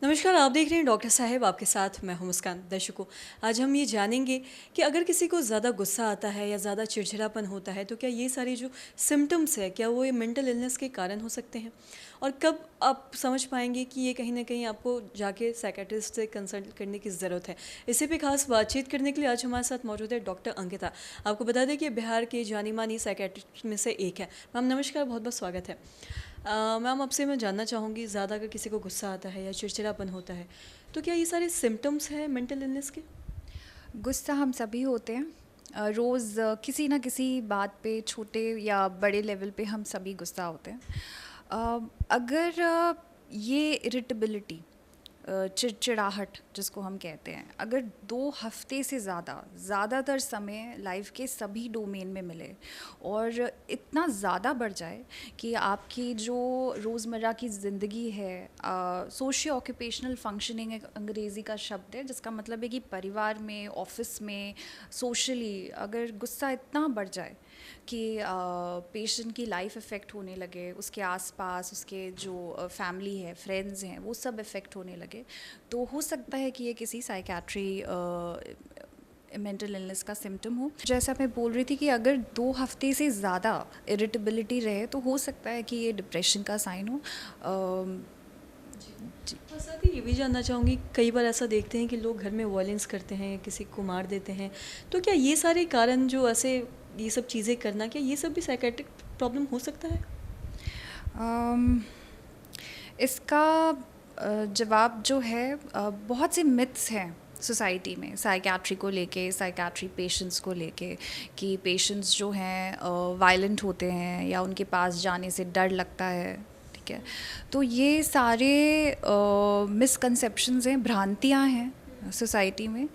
नमस्कार, आप देख रहे हैं डॉक्टर साहब, आपके साथ मैं हूं मुस्कान। दर्शकों, आज हम ये जानेंगे कि अगर किसी को ज़्यादा गुस्सा आता है या ज़्यादा चिड़चिड़ापन होता है तो क्या ये सारी जो सिम्टम्स है क्या वो ये मेंटल इलनेस के कारण हो सकते हैं, और कब आप समझ पाएंगे कि ये कहीं ना कहीं आपको जाके साइकेट्रिस्ट से कंसल्ट करने की ज़रूरत है। इसी पे खास बातचीत करने के लिए आज हमारे साथ मौजूद है डॉक्टर अंकिता। आपको बता दें कि बिहार के जानी मानी साइकेट्रिस्ट में से एक है। मैम नमस्कार, बहुत बहुत स्वागत है। मैम आपसे मैं जानना चाहूँगी, ज़्यादा अगर किसी को गुस्सा आता है या चिड़चिड़ापन होता है तो क्या ये सारे सिम्टम्स हैं मेंटल इलनेस के? गुस्सा हम सभी होते हैं। रोज़ किसी ना किसी बात पे छोटे या बड़े लेवल पे हम सभी गुस्सा होते हैं। अगर ये इरिटेबिलिटी, चिड़चिड़ाहट जिसको हम कहते हैं, अगर 2 हफ्ते से ज़्यादातर समय लाइफ के सभी डोमेन में मिले और इतना ज़्यादा बढ़ जाए कि आपकी जो रोज़मर्रा की ज़िंदगी है, सोशियो ऑक्यूपेशनल फंक्शनिंग एक अंग्रेज़ी का शब्द है जिसका मतलब है कि परिवार में, ऑफिस में, सोशली अगर गुस्सा इतना बढ़ जाए कि पेशेंट की लाइफ इफ़ेक्ट होने लगे, उसके आसपास उसके जो फैमिली है, फ्रेंड्स हैं, वो सब इफ़ेक्ट होने लगे, तो हो सकता है कि ये किसी साइकेट्री मेंटल इलनेस का सिम्टम हो। जैसा मैं बोल रही थी कि अगर 2 हफ्ते से ज़्यादा इरिटेबिलिटी रहे तो हो सकता है कि ये डिप्रेशन का साइन हो। जी। और साथ ही ये भी जानना चाहूँगी, कई बार ऐसा देखते हैं कि लोग घर में वायलेंस करते हैं, किसी को मार देते हैं, तो क्या ये सारे कारण जो ऐसे ये सब चीज़ें करना, क्या ये सब भी साइकेट्रिक प्रॉब्लम हो सकता है? अम, इसका जवाब जो है, बहुत से मिथ्स हैं सोसाइटी में साइकेट्री को लेके, साइकेट्री पेशेंट्स को लेके, कि पेशेंट्स जो हैं वायलेंट होते हैं या उनके पास जाने से डर लगता है। ठीक है, तो ये सारे मिसकंसेप्शंस हैं, भ्रांतियाँ हैं सोसाइटी में।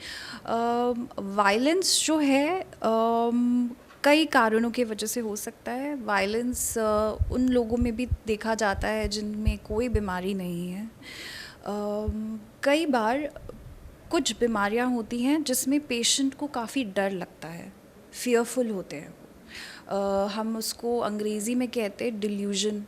वायलेंस जो है कई कारणों की वजह से हो सकता है। वायलेंस उन लोगों में भी देखा जाता है जिनमें कोई बीमारी नहीं है। कई बार कुछ बीमारियां होती हैं जिसमें पेशेंट को काफ़ी डर लगता है, फियरफुल होते हैं वो। हम उसको अंग्रेज़ी में कहते हैं डिल्यूजन,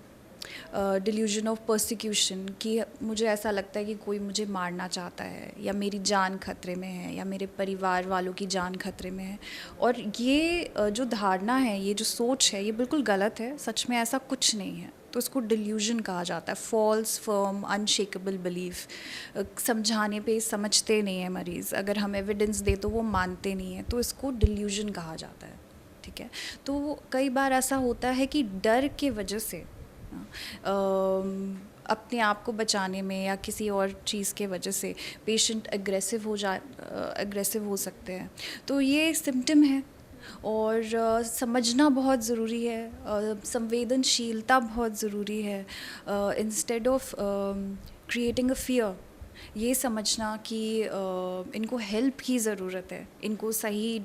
डिल्यूजन ऑफ परसिक्यूशन, कि मुझे ऐसा लगता है कि कोई मुझे मारना चाहता है या मेरी जान खतरे में है या मेरे परिवार वालों की जान खतरे में है। और ये जो धारणा है, ये जो सोच है, ये बिल्कुल गलत है। सच में ऐसा कुछ नहीं है, तो इसको डिल्यूजन कहा जाता है, फॉल्स फर्म अनशेकेबल बिलीफ। समझाने पे समझते नहीं है मरीज़, अगर हम एविडेंस दे तो वो मानते नहीं हैं, तो इसको डिल्यूजन कहा जाता है। ठीक है, तो कई बार ऐसा होता है कि डर के वजह से अपने आप को बचाने में या किसी और चीज़ के वजह से पेशेंट एग्रेसिव हो सकते हैं। तो ये सिम्टम है और समझना बहुत ज़रूरी है, संवेदनशीलता बहुत ज़रूरी है। Instead of creating a fear, ये समझना कि इनको हेल्प की ज़रूरत है, इनको सही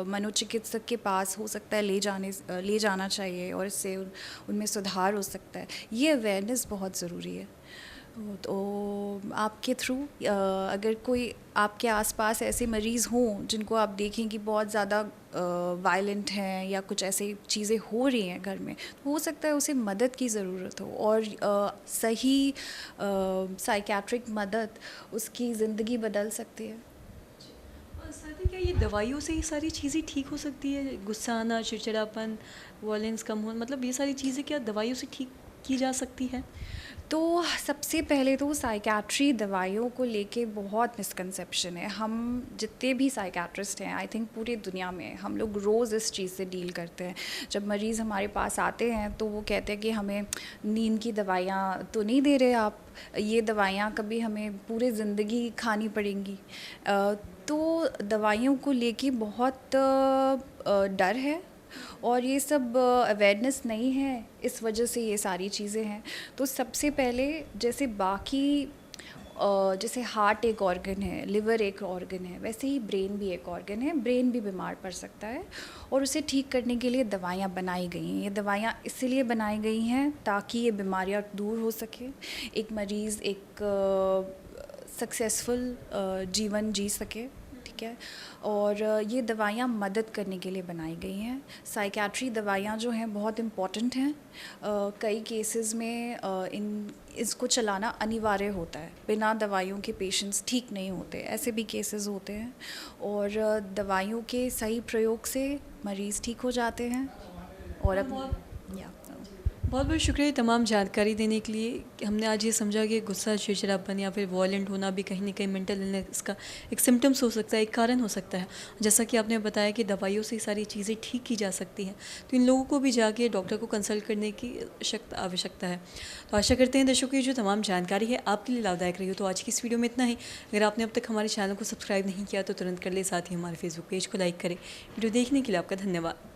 मनोचिकित्सक के पास हो सकता है ले जाना चाहिए और इससे उनमें सुधार हो सकता है। ये अवेयरनेस बहुत ज़रूरी है। तो आपके थ्रू अगर कोई आपके आसपास ऐसे मरीज़ हों जिनको आप देखें कि बहुत ज़्यादा वायलेंट हैं या कुछ ऐसी चीज़ें हो रही हैं घर में, तो हो सकता है उसे मदद की ज़रूरत हो, और सही साइकेट्रिक मदद उसकी ज़िंदगी बदल सकती है। और साथ ही क्या ये दवाइयों से ये सारी चीज़ें ठीक हो सकती है? गुस्सा आना, चिड़चिड़ापन, वायलेंस कम होना, मतलब ये सारी चीज़ें क्या दवाइयों से ठीक की जा सकती है? तो सबसे पहले तो साइकेट्री दवाइयों को लेके बहुत मिसकंसेप्शन है। हम जितने भी साइकेट्रिस्ट हैं, आई थिंक पूरी दुनिया में, हम लोग रोज़ इस चीज़ से डील करते हैं। जब मरीज़ हमारे पास आते हैं तो वो कहते हैं कि हमें नींद की दवाइयाँ तो नहीं दे रहे आप, ये दवाइयाँ कभी हमें पूरी ज़िंदगी खानी पड़ेंगी। तो दवाइयों को लेके बहुत डर है और ये सब अवेयरनेस नहीं है, इस वजह से ये सारी चीज़ें हैं। तो सबसे पहले जैसे बाकी जैसे हार्ट एक ऑर्गन है, लिवर एक ऑर्गन है, वैसे ही ब्रेन भी एक ऑर्गन है। ब्रेन भी बीमार पड़ सकता है और उसे ठीक करने के लिए दवाइयाँ बनाई गई हैं। ये दवाइयाँ इसीलिए बनाई गई हैं ताकि ये बीमारियाँ दूर हो सके, एक मरीज़ एक सक्सेसफुल जीवन जी सके। ठीक ठीक है। और ये दवाइयाँ मदद करने के लिए बनाई गई हैं। साइकियाट्री दवाइयाँ जो हैं बहुत इम्पॉर्टेंट हैं। कई केसेस में इसको चलाना अनिवार्य होता है, बिना दवाइयों के पेशेंट्स ठीक नहीं होते, ऐसे भी केसेस होते हैं। और दवाइयों के सही प्रयोग से मरीज़ ठीक हो जाते हैं। और अब या बहुत बहुत शुक्रिया ये तमाम जानकारी देने के लिए। कि हमने आज ये समझा कि गुस्सा, चिड़चिड़ापन या फिर वॉयलेंट होना भी कहीं न कहीं मेंटल इलनेस का एक सिम्टम्स हो सकता है, एक कारण हो सकता है। जैसा कि आपने बताया कि दवाइयों से ये सारी चीज़ें ठीक की जा सकती हैं, तो इन लोगों को भी जाके डॉक्टर को कंसल्ट करने की आवश्यकता है। तो आशा करते हैं दर्शकों की जो तमाम जानकारी है आपके लिए लाभदायक रही हो। तो आज की इस वीडियो में इतना ही। अगर आपने अब तक हमारे चैनल को सब्सक्राइब नहीं किया तो तुरंत कर ले, साथ ही हमारे फेसबुक पेज को लाइक करें। वीडियो देखने के लिए आपका धन्यवाद।